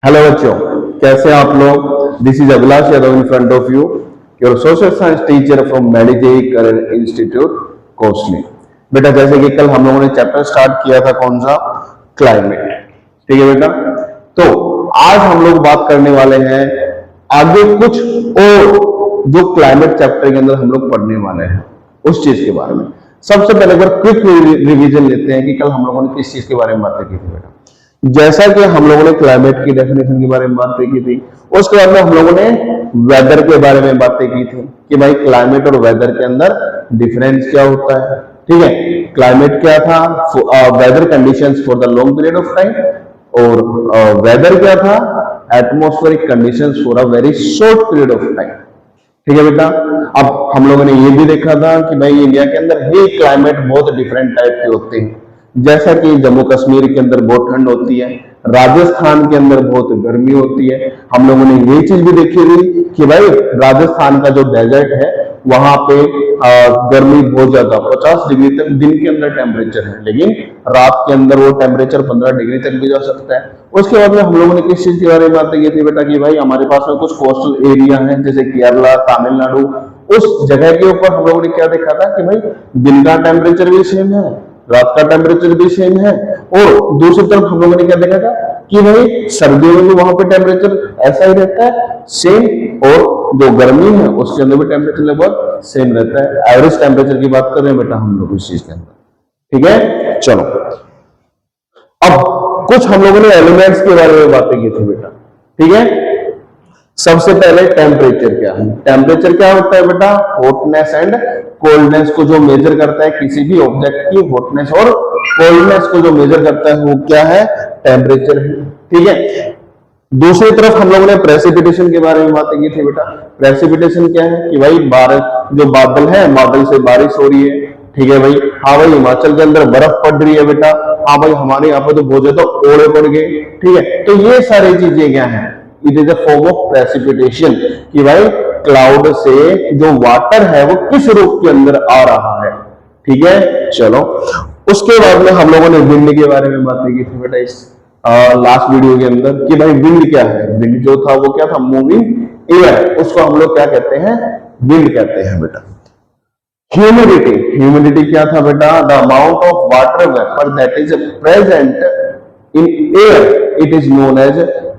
Hello बच्चों, कैसे हैं आप लोग। This is Abhilash Yadav in front of you, your social science teacher from मेडिजे करियर इंस्टीट्यूट कोसली। बेटा, जैसे कि कल हम लोगों ने चैप्टर स्टार्ट किया था, कौन सा, क्लाइमेट। ठीक है बेटा, तो आज हम लोग बात करने वाले हैं आगे कुछ और जो क्लाइमेट चैप्टर के अंदर हम लोग पढ़ने वाले हैं उस चीज के बारे में। सबसे पहले एक बार क्विक रिवीजन लेते हैं कि कल हम लोगों ने किस चीज के बारे में बातें की थी बेटा। जैसा कि हम लोगों ने क्लाइमेट की डेफिनेशन के बारे में बातें की थी, उसके बाद में हम लोगों ने वेदर के बारे में बातें की थी कि भाई क्लाइमेट और वेदर के अंदर डिफरेंस क्या होता है। ठीक है, क्लाइमेट क्या था, weather conditions for the long period of time, और वेदर क्या था, atmospheric conditions for a very short period of time. ठीक है बेटा, अब हम लोगों ने ये भी देखा था कि भाई इंडिया के अंदर ही क्लाइमेट बहुत डिफरेंट टाइप के होते हैं। जैसा कि जम्मू कश्मीर के अंदर बहुत ठंड होती है, राजस्थान के अंदर बहुत गर्मी होती है। हम लोगों ने ये चीज भी देखी थी कि भाई राजस्थान का जो डेजर्ट है वहां पे गर्मी बहुत ज्यादा 50 डिग्री तक दिन के अंदर टेम्परेचर है, लेकिन रात के अंदर वो टेम्परेचर 15 डिग्री तक भी जा सकता है। उसके बाद में हम लोगों ने किस चीज के बारे में बातें की थी बेटा कि भाई हमारे पास में कुछ कोस्टल एरिया है जैसे केरला, तमिलनाडु, उस जगह के ऊपर हम लोगों ने क्या देखा था कि भाई दिन का टेम्परेचर भी सेम है, रात का टेम्परेचर भी सेम है, और दूसरी तरफ हम लोगों ने क्या देखा था कि भाई सर्दियों में भी वहां पे टेम्परेचर ऐसा ही रहता है सेम, और जो गर्मी है उसके अंदर भी टेम्परेचर लगभग सेम रहता है। एवरेज टेम्परेचर की बात कर रहे हैं बेटा हम लोग इस चीज के अंदर। ठीक है, चलो अब कुछ हम लोगों ने एलिमेंट्स के बारे में बातें की थी बेटा। ठीक है, सबसे पहले टेम्परेचर क्या है। टेम्परेचर क्या होता है बेटा, हॉटनेस एंड कोल्डनेस को जो मेजर करता है, किसी भी ऑब्जेक्ट की हॉटनेस और कोल्डनेस को जो मेजर करता है वो क्या है, टेम्परेचर है। ठीक है, दूसरी तरफ हम लोगों ने प्रेसिपिटेशन के बारे में बातें की थी बेटा। प्रेसिपिटेशन क्या है कि भाई बारिश, जो बादल है, बादल से बारिश हो रही है। ठीक है भाई, हाँ भाई हिमाचल के अंदर बर्फ पड़ रही है बेटा, हाँ भाई हमारे यहाँ पे तो बहुत ज्यादा ओले पड़ गए। ठीक है, तो ये सारी चीजें क्या है, it is a form of precipitation कि भाई क्लाउड से जो वाटर है वो किस रूप के अंदर आ रहा है। ठीक है, चलो उसके बाद में हम लोगों ने विंड के बारे में बातें की थी बेटा इस लास्ट वीडियो के अंदर कि भाई विंड क्या है। विंड जो था वो क्या था, मूविंग एयर, उसको हम लोग क्या कहते हैं, विंड कहते हैं बेटा। ह्यूमिडिटी, ह्यूमिडिटी क्या था बेटा, the amount of water vapour that is present in air, it is known as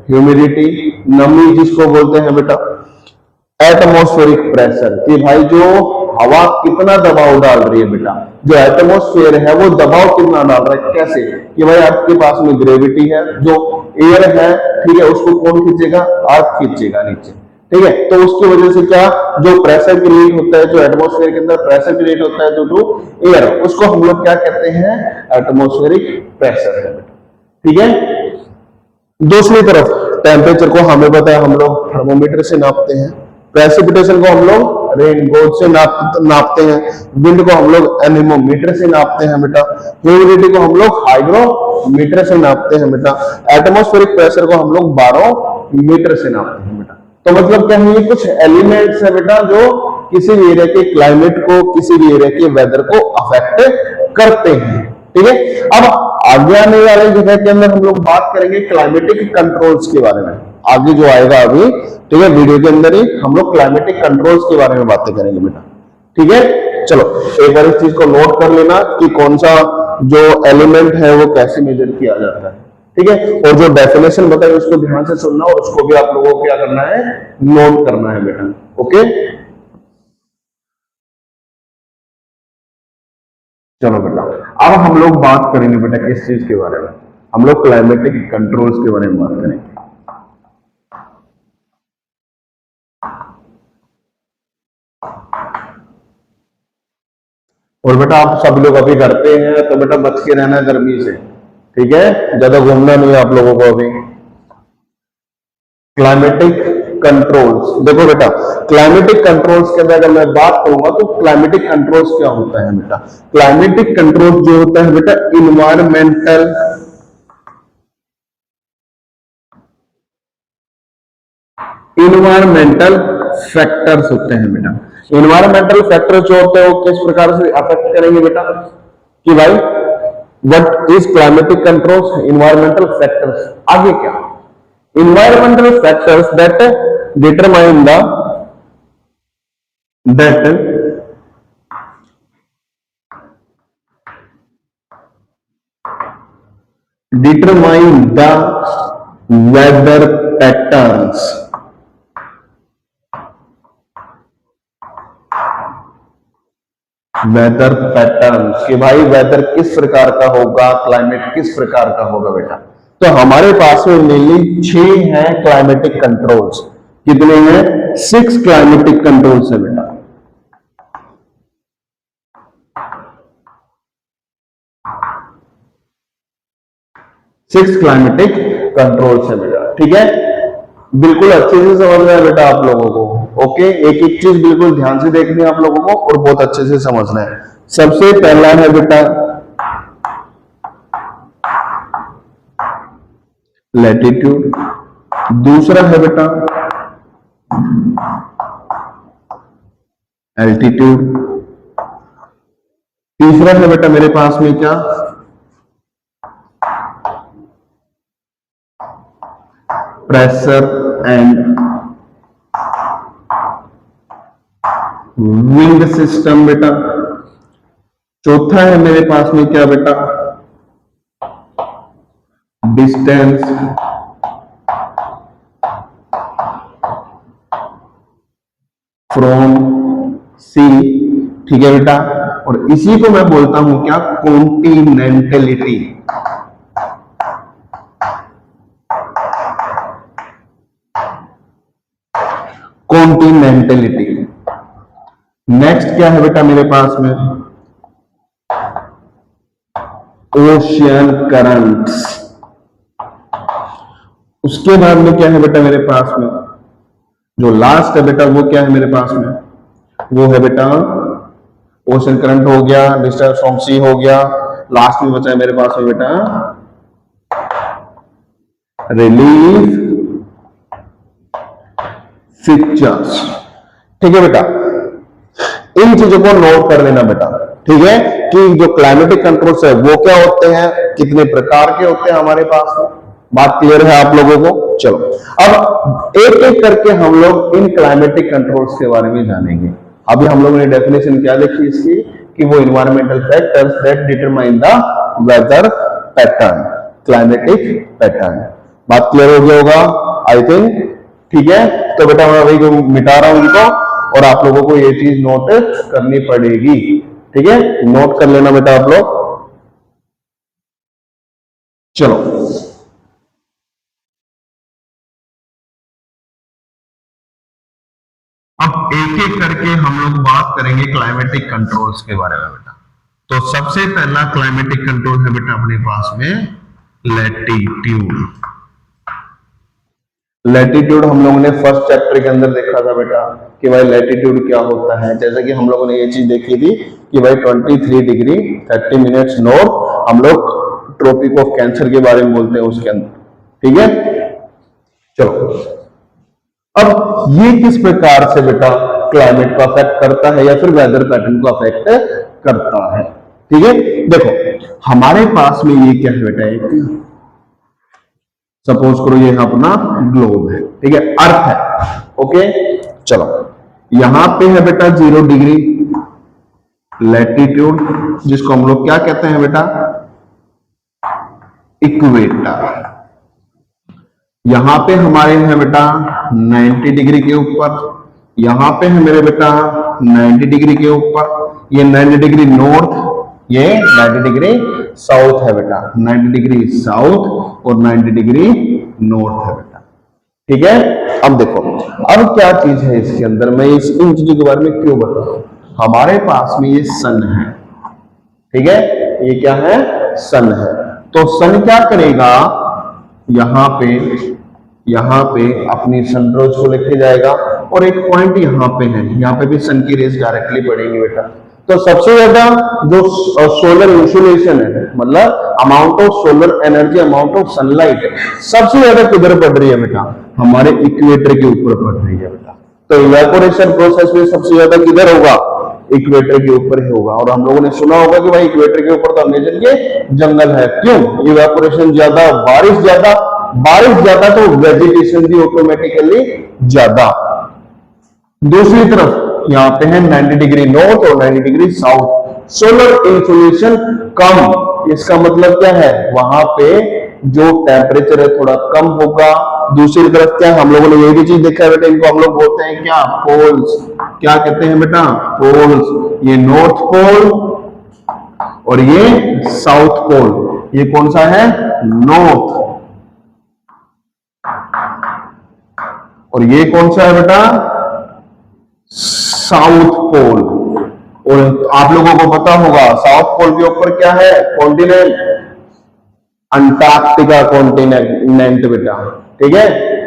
humidity. नमी जिसको बोलते हैं बेटा। एटमॉस्फेरिक प्रेशर कि भाई जो हवा कितना दबाव डाल रही है बेटा, जो एटमॉस्फेयर है वो दबाव कितना डाल रहा है, कैसे कि भाई आपके पास में ग्रेविटी है, जो एयर है, ठीक है, उसको कौन खींचेगा, अर्थ खींचेगा नीचे। ठीक है, तो उसकी वजह से क्या, जो प्रेशर क्रिएट होता है, जो एटमॉस्फेयर के अंदर प्रेशर क्रिएट होता है जो एयर, उसको हम लोग क्या कहते हैं, एटमॉस्फेरिक प्रेशर है बेटा। ठीक है, दूसरी तरफ टेम्परेचर को हमें पता है, हम लोग थर्मोमीटर से नापते हैं। प्रेसिपिटेशन को हम लोग रेन गॉज से नापते हैं। विंड को हम लोग एनेमोमीटर से नापते हैं बेटा। ह्यूमिडिटी को हम लोग हाइग्रोमीटर से नापते हैं बेटा। एटमॉस्फेरिक प्रेशर को हम लोग बारोमीटर से नापते हैं बेटा। तो मतलब क्या है, ये कुछ एलिमेंट्स है बेटा जो किसी भी एरिया के क्लाइमेट को, किसी भी एरिया के वेदर को अफेक्ट करते हैं। ठीक है, अब आगे आने वाले जगह के अंदर हम लोग बात करेंगे क्लाइमेटिक कंट्रोल्स के बारे में। आगे जो आएगा अभी, ठीक है, वीडियो के अंदर ही हम लोग क्लाइमेटिक कंट्रोल्स के बारे में बातें करेंगे बेटा। ठीक है, चलो एक बार इस चीज को नोट कर लेना कि कौन सा जो एलिमेंट है वो कैसे मेजर किया जाता है। ठीक है, और जो डेफिनेशन बताई उसको ध्यान से सुनना और उसको भी आप लोगों को क्या करना है, नोट करना है बेटा। ओके, चलो बेटा, अब हम लोग बात करेंगे बेटा किस चीज के बारे में, हम लोग क्लाइमेटिक कंट्रोल्स के बारे में बात करेंगे। और बेटा आप सब लोग अभी घर पे हैं तो बेटा बच के रहना गर्मी से। ठीक है, ज्यादा घूमना नहीं है आप लोगों को अभी। क्लाइमेटिक कंट्रोल्स, देखो बेटा क्लाइमेटिक कंट्रोल्स के अंदर अगर मैं बात करूंगा तो क्लाइमेटिक कंट्रोल्स क्या होता है बेटा। क्लाइमेटिक कंट्रोल जो होता है बेटा, इन्वायरमेंटल फैक्टर्स होते हैं बेटा। इन्वायरमेंटल फैक्टर जो होते हैं वो किस प्रकार से अफेक्ट करेंगे बेटा कि भाई what is climatic controls, environmental factors, आगे क्या environmental factors that determine the weather patterns. Weather pattern कि भाई वेदर किस प्रकार का होगा, क्लाइमेट किस प्रकार का होगा बेटा। तो हमारे पास में मेनली 6 हैं क्लाइमेटिक कंट्रोल्स। कितने हैं? 6 क्लाइमेटिक कंट्रोल्स है बेटा। सिक्स क्लाइमेटिक कंट्रोल्स है बेटा, ठीक है। बिल्कुल अच्छे से समझना है बेटा आप लोगों को, ओके। एक एक चीज बिल्कुल ध्यान से देखनी है आप लोगों को और बहुत अच्छे से समझना है। सबसे पहला है बेटा लैटिट्यूड, दूसरा है बेटा एल्टीट्यूड, तीसरा है बेटा मेरे पास में क्या प्रेशर एंड विंड सिस्टम बेटा, चौथा है मेरे पास में क्या बेटा डिस्टेंस फ्रॉम सी, ठीक है बेटा। और इसी को मैं बोलता हूं क्या कॉन्टिनेंटलिटी। कॉन्टिनेंटलिटी। नेक्स्ट क्या है बेटा मेरे पास में ओशियन करंट्स। उसके बाद में क्या है बेटा मेरे पास में जो लास्ट है बेटा वो क्या है मेरे पास में, वो है बेटा ओशन करंट हो गया, डिस्टेंस फ्रॉम सी हो गया, लास्ट में बचा है मेरे पास में बेटा रिलीफ फीचर्स, ठीक है बेटा। इन चीजों को नोट कर लेना बेटा, ठीक है, कि जो क्लाइमेटिक कंट्रोल्स है वो क्या होते हैं, कितने प्रकार के होते हैं हमारे पास में। बात क्लियर है आप लोगों को? चलो अब एक एक करके हम लोग इन क्लाइमेटिक कंट्रोल्स के बारे में जानेंगे। अभी हम लोगों ने डेफिनेशन क्या देखी इसकी कि वो environmental factors that determine the weather pattern, climatic pattern. बात क्लियर हो गया होगा आई थिंक, ठीक है। तो बेटा मैं अभी मिटा रहा हूं इनको और आप लोगों को ये चीज नोट करनी पड़ेगी, ठीक है। नोट कर लेना बेटा आप लोग। चलो अब एक एक करके हम लोग बात करेंगे क्लाइमेटिक कंट्रोल्स के बारे में बेटा। तो सबसे पहला क्लाइमेटिक कंट्रोल है बेटा अपने पास में लैटिट्यूड। लैटिट्यूड हम लोगों ने फर्स्ट चैप्टर के अंदर देखा था बेटा कि भाई लैटिट्यूड क्या होता है। जैसे कि हम लोगों ने ये चीज देखी थी कि भाई 23 डिग्री 30 मिनट्स नॉर्थ हम लोग ट्रॉपिक ऑफ कैंसर के बारे में बोलते हैं उसके अंदर, ठीक है। चलो अब ये किस प्रकार से बेटा क्लाइमेट को अफेक्ट करता है या फिर वेदर पैटर्न को अफेक्ट करता है, ठीक है। देखो हमारे पास में ये क्या है बेटा, एक सपोज करो ये अपना ग्लोब है, ठीक है, अर्थ है, ओके। चलो यहां पे है बेटा 0 डिग्री लैटिट्यूड, जिसको हम लोग क्या कहते हैं बेटा इक्वेटर। यहां पे हमारे है बेटा 90 डिग्री के ऊपर, यहां पे है मेरे बेटा 90 डिग्री के ऊपर, ये 90 डिग्री नॉर्थ, ये 90 डिग्री साउथ है बेटा, 90 डिग्री साउथ और 90 डिग्री नॉर्थ है बेटा, ठीक है। अब देखो अब क्या चीज है इसके अंदर, मैं इन चीजों के बारे में क्यों बता रहा हूं। हमारे पास में ये सन है, ठीक है, ये क्या है सन है। तो सन क्या करेगा, यहां पे अपनी सनराइज को लेके जाएगा और एक पॉइंट यहां पे है, यहां पे भी सन की रेस डायरेक्टली पड़ेगी बेटा। तो सबसे ज्यादा जो सोलर इंसुलेशन है, मतलब amount of solar energy, amount of sunlight सबसे ज्यादा किधर पड़ रही है बेटा, हमारे इक्वेटर के ऊपर पड़ रही है बेटा। तो इवेपोरेशन प्रोसेस में सबसे ज्यादा किधर होगा, इक्वेटर के ऊपर ही होगा। और हम लोगों ने सुना होगा कि भाई इक्वेटर के ऊपर तो अमेजन के जंगल है, क्यों, इवेपोरेशन ज्यादा, बारिश ज्यादा, बारिश ज्यादा तो वेजिटेशन भी ऑटोमेटिकली ज्यादा। दूसरी तरफ यहाँ पे है 90 डिग्री नॉर्थ और 90 डिग्री साउथ, सोलर इंसोलेशन कम। इसका मतलब क्या है, वहां पे जो टेम्परेचर है थोड़ा कम होगा। दूसरी तरफ क्या, हम लोगों ने ये भी चीज देखा है बेटा, इनको हम लोग बोलते हैं क्या, पोल्स। क्या कहते हैं बेटा, पोल्स। ये नॉर्थ पोल और ये साउथ पोल। ये कौन सा है, नॉर्थ, और ये कौन सा है बेटा, साउथ पोल। और आप लोगों को पता होगा साउथ पोल के ऊपर क्या है, कॉन्टिनेंट, अंटार्कटिका कॉन्टिनेंट बेटा, ठीक है,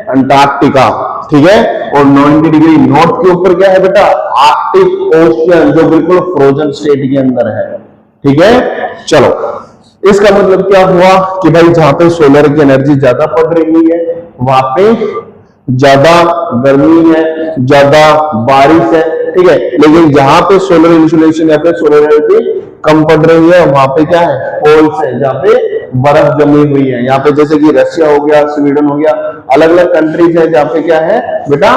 अंटार्कटिका, ठीक है। और 90 डिग्री नॉर्थ के ऊपर क्या है बेटा, आर्कटिक ओशियन, जो बिल्कुल फ्रोजन स्टेट के अंदर है, ठीक है। चलो, इसका मतलब क्या हुआ कि भाई जहां पे सोलर की एनर्जी ज्यादा पड़ रही है वहां पे ज्यादा गर्मी है, ज्यादा बारिश है, ठीक है। लेकिन जहां पे सोलर इंसुलेशन या फिर सोलर एनर्जी कम पड़ रही है वहां पे क्या है, पोल्स है, जहां पे बर्फ जमी हुई है। यहाँ पे जैसे कि रशिया हो गया, स्वीडन हो गया, अलग अलग कंट्रीज है जहां पे क्या है बेटा,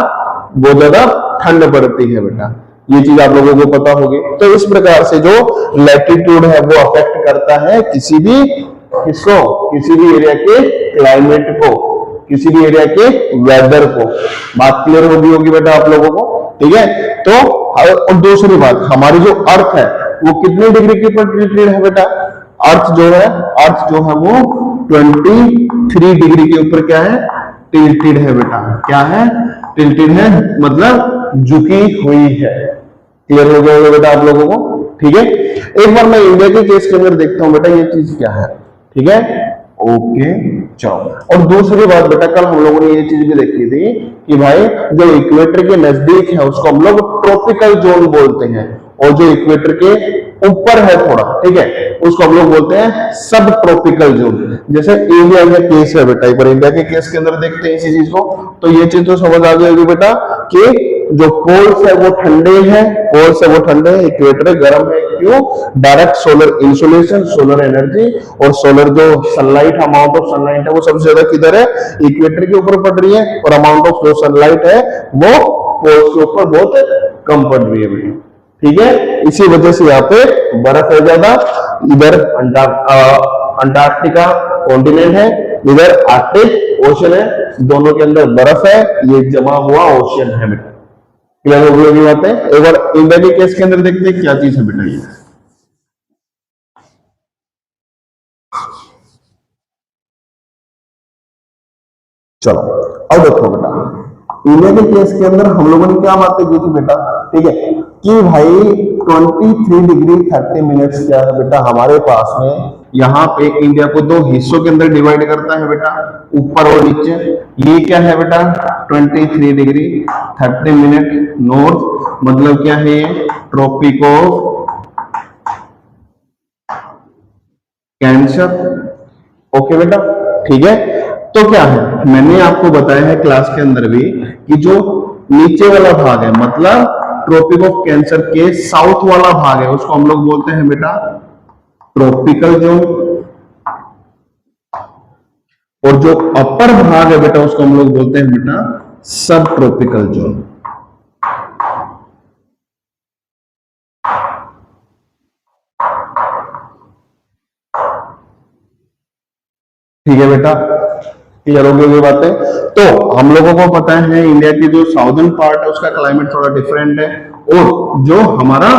बहुत ज्यादा ठंड पड़ती है बेटा। ये चीज आप लोगों को पता होगी। तो इस प्रकार से जो लैटिट्यूड है वो अफेक्ट करता है किसी भी, किसको, किसी भी एरिया के क्लाइमेट को, किसी भी एरिया के वेदर को। बात क्लियर होगी बेटा आप लोगों को, ठीक है। तो और दूसरी बात, हमारी जो अर्थ है वो कितने डिग्री के ऊपर टिल्टेड है बेटा, अर्थ जो है, अर्थ जो है वो 23 डिग्री के ऊपर क्या है, टिल्टेड है बेटा। क्या है, टिल्टेड है, मतलब झुकी हुई है। क्लियर हो गया होगा बेटा आप लोगों को, ठीक है। एक बार मैं इंडिया के केस के अंदर देखता हूं बेटा ये चीज क्या है, ठीक है, ओके। चलो, और दूसरी बात बेटा, कल हम लोगों ने ये चीज भी देखी थी कि भाई जो इक्वेटर के नजदीक है उसको हम लोग ट्रॉपिकल जोन बोलते हैं, और जो इक्वेटर के ऊपर है थोड़ा, ठीक है, उसको हम लोग बोलते हैं सब ट्रॉपिकल जोन। जैसे इंडिया का केस है बेटा, एक बार इंडिया के केस के अंदर देखते हैं इसी चीज को, तो ये चीज तो समझ आ गई होगी बेटा कि जो पोल्स है वो ठंडे हैं, पोल्स है वो ठंडे हैं, इक्वेटर गर्म है। क्यों, direct solar insulation, solar energy और सोलर जो सनलाइट, अमाउंट ऑफ सनलाइट है वो सबसे ज्यादा किधर है, इक्वेटर के ऊपर पड़ रही है, और अमाउंट ऑफ जो सनलाइट है वो पोल्स के ऊपर बहुत कम पड़ रही है बेटा, ठीक है। इसी वजह से यहाँ पे बर्फ है ज्यादा, इधर अंटार्कटिका कॉन्टिनेंट है, इधर आर्कटिक ओशन है, दोनों के अंदर बर्फ है, ये जमा हुआ ओशन है बेटा। क्लियर हो गई बात है। एक बार इंडिया के केस के अंदर देखते हैं क्या चीज है बेटा ये। चलो, अब देखो बेटा, इंडिया के केस के अंदर हम लोगों ने क्या बातें की थी बेटा, ठीक है, कि भाई 23 डिग्री 30 मिनट्स क्या है बेटा हमारे पास में। यहाँ पे इंडिया को दो हिस्सों के अंदर डिवाइड करता है बेटा, ऊपर और नीचे। ये क्या है बेटा, 23 डिग्री 30 मिनट नॉर्थ, मतलब क्या है ये, ट्रॉपिक ऑफ कैंसर, ओके बेटा, ठीक है। तो क्या है, मैंने आपको बताया है क्लास के अंदर भी कि जो नीचे वाला भाग है, मतलब ट्रॉपिक ऑफ कैंसर के साउथ वाला भाग है, उसको हम लोग बोलते हैं बेटा ट्रॉपिकल जोन, और जो अपर भाग है बेटा उसको हम लोग बोलते हैं बेटा सब ट्रॉपिकल जोन। ठीक है बेटा, क्लियर हो गई ये बातें। तो हम लोगों को पता है इंडिया की जो साउदर्न पार्ट है उसका क्लाइमेट थोड़ा डिफरेंट है, और जो हमारा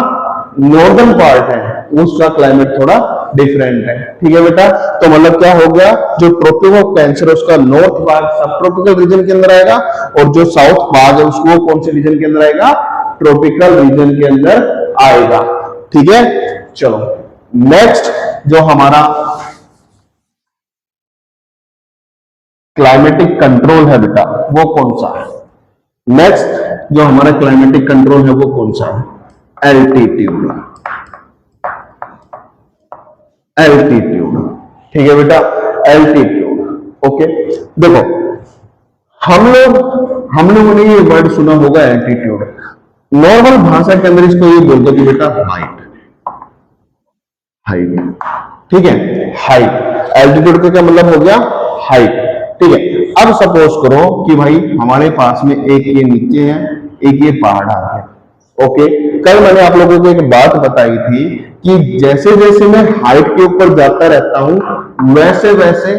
नॉर्दर्न पार्ट है उसका क्लाइमेट थोड़ा डिफरेंट है, ठीक है बेटा। तो मतलब क्या हो गया, जो ट्रॉपिक ऑफ कैंसर उसका नॉर्थ भाग सब ट्रॉपिकल रीजन के अंदर आएगा, और जो साउथ भाग है उसको कौन से रीजन के अंदर आएगा, ट्रॉपिकल रीजन के अंदर आएगा, ठीक है। चलो, नेक्स्ट जो हमारा क्लाइमेटिक कंट्रोल है बेटा वो कौन सा है, नेक्स्ट जो हमारा क्लाइमेटिक कंट्रोल है वो कौन सा है, एल्टीट्यूड, एल्टीट्यूड, ठीक है बेटा, एल्टीट्यूड, ओके। देखो, हम लोगों ने ये वर्ड सुना होगा एल्टीट्यूड, नॉर्मल भाषा के अंदर इसको ये बोल दो कि बेटा हाइट, हाइट, ठीक है, हाइट। एल्टीट्यूड का क्या मतलब हो गया, हाइट, ठीक है। अब सपोज करो कि भाई हमारे पास में एक ये नीचे है, एक ये पहाड़ आ गया। ओके, कल मैंने आप लोगों को एक बात बताई थी कि जैसे जैसे मैं हाइट के ऊपर जाता रहता हूं वैसे वैसे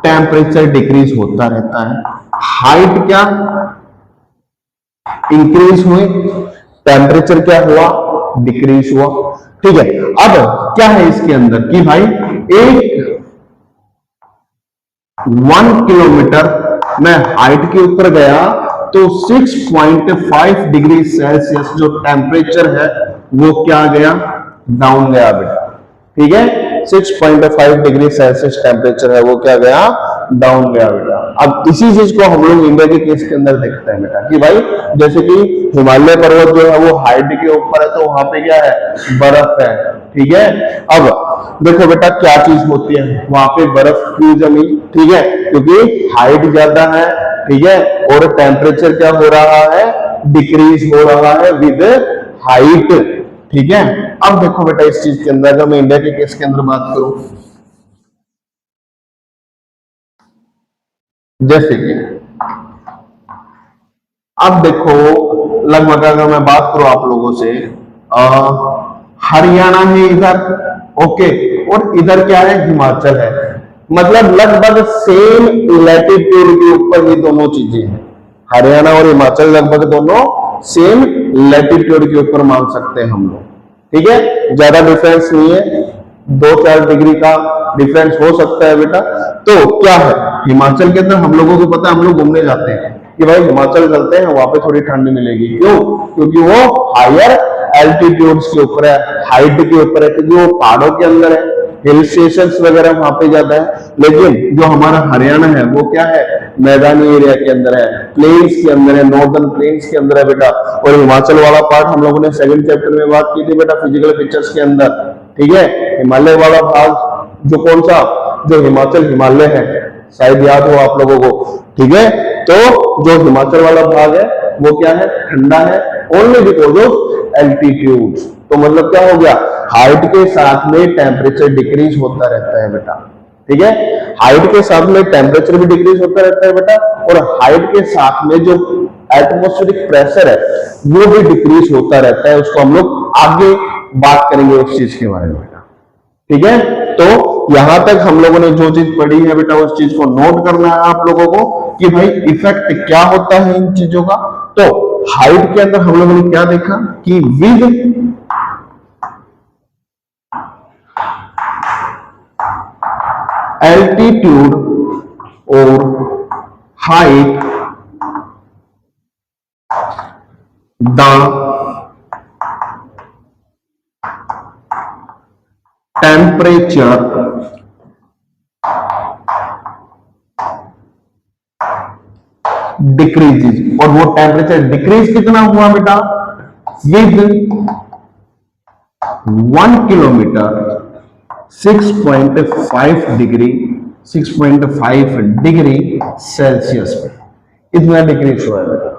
टेम्परेचर डिक्रीज होता रहता है। हाइट क्या इंक्रीज हुई, टेम्परेचर क्या हुआ डिक्रीज हुआ। ठीक है, अब क्या है इसके अंदर कि भाई एक 1 किलोमीटर मैं हाइट के ऊपर गया तो 6.5 डिग्री सेल्सियस जो टेम्परेचर है वो क्या गया, डाउन गया बेटा। ठीक है, 6.5 डिग्री सेल्सियस टेम्परेचर है वो क्या गया, डाउन गया बेटा। अब इसी चीज को हम लोग इंडिया के केस के अंदर देखते हैं बेटा कि भाई जैसे कि हिमालय पर्वत जो है वो हाइट के ऊपर है तो वहां पे क्या है, बर्फ है। ठीक है, अब देखो बेटा क्या चीज होती है वहां पे, बर्फ क्यों जमी, ठीक है, क्योंकि हाइट ज्यादा है। ठीक है, और टेम्परेचर क्या हो रहा है, डिक्रीज हो रहा है विद हाइट। ठीक है, अब देखो बेटा इस चीज के अंदर, अगर मैं इंडिया के केस के अंदर बात करूं, जैसे कि अब देखो लगभग अगर मैं बात करूं आप लोगों से, हरियाणा है इधर, ओके, और इधर क्या है, हिमाचल है। मतलब लगभग सेम लैटिट्यूड के ऊपर ये दोनों चीजें हैं। हरियाणा और हिमाचल लगभग दोनों सेम लैटिट्यूड के ऊपर मान सकते हैं हम लोग। ठीक है, ज्यादा डिफरेंस नहीं है, 2-4 डिग्री का डिफरेंस हो सकता है बेटा। तो क्या है, हिमाचल के अंदर हम लोगों को पता है, हम लोग घूमने जाते हैं कि भाई हिमाचल चलते हैं, वहां पे थोड़ी ठंड मिलेगी। क्यों, क्योंकि वो हायर एल्टीट्यूड्स के ऊपर है, हाइट के ऊपर है, क्योंकि वो पहाड़ों के अंदर है, हिल स्टेशन वगैरह वहां पे ज्यादा है। लेकिन जो हमारा हरियाणा है वो क्या है, मैदानी एरिया के अंदर है, प्लेन्स के अंदर है, नॉर्दर्न प्लेन्स के अंदर है बेटा। और हिमाचल वाला पार्ट हम लोगों ने 2nd चैप्टर में बात की थी बेटा फिजिकल फीचर्स के अंदर। ठीक है, हिमालय वाला भाग जो कौन सा, जो हिमाचल हिमालय है, शायद याद हो आप लोगों को। ठीक है, तो जो हिमाचल वाला भाग है वो क्या है, ठंडा है, ओनली बिकॉज ऑफ एल्टीट्यूड। तो मतलब क्या हो गया, हाइट के साथ में टेम्परेचर डिक्रीज होता रहता है बेटा। ठीक है, हाइट के साथ में टेम्परेचर भी डिक्रीज होता रहता है बेटा, और हाइट के साथ में जो एटमॉस्फेरिक प्रेशर है वो भी डिक्रीज होता रहता है। उसको हम लोग आगे बात करेंगे उस चीज के बारे में बेटा। ठीक है, तो यहां तक हम लोगों ने जो चीज पढ़ी है बेटा उस चीज को नोट करना है आप लोगों को कि भाई इफेक्ट क्या होता है इन चीजों का। तो हाइट के अंदर हम लोगों ने क्या देखा कि विद एल्टीट्यूड और हाइट द टेम्परेचर डिक्रीज, और वो टेम्परेचर डिक्रीज कितना हुआ बेटा, with 1 kilometre 6.5 degree 6.5 degree Celsius में इतना डिक्रीज हुआ है बेटा।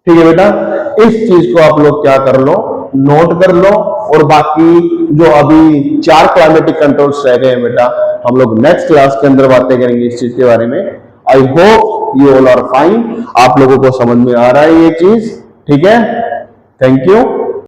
ठीक है बेटा, इस चीज को आप लोग क्या कर लो, नोट कर लो। और बाकी जो अभी 4 क्लाइमेटिक कंट्रोल्स रह गए हैं बेटा, हम लोग नेक्स्ट क्लास के अंदर बातें करेंगे इस चीज के बारे में। I hope you all are fine, आप लोगों को समझ में आ रहा है ये चीज। ठीक है, थैंक यू।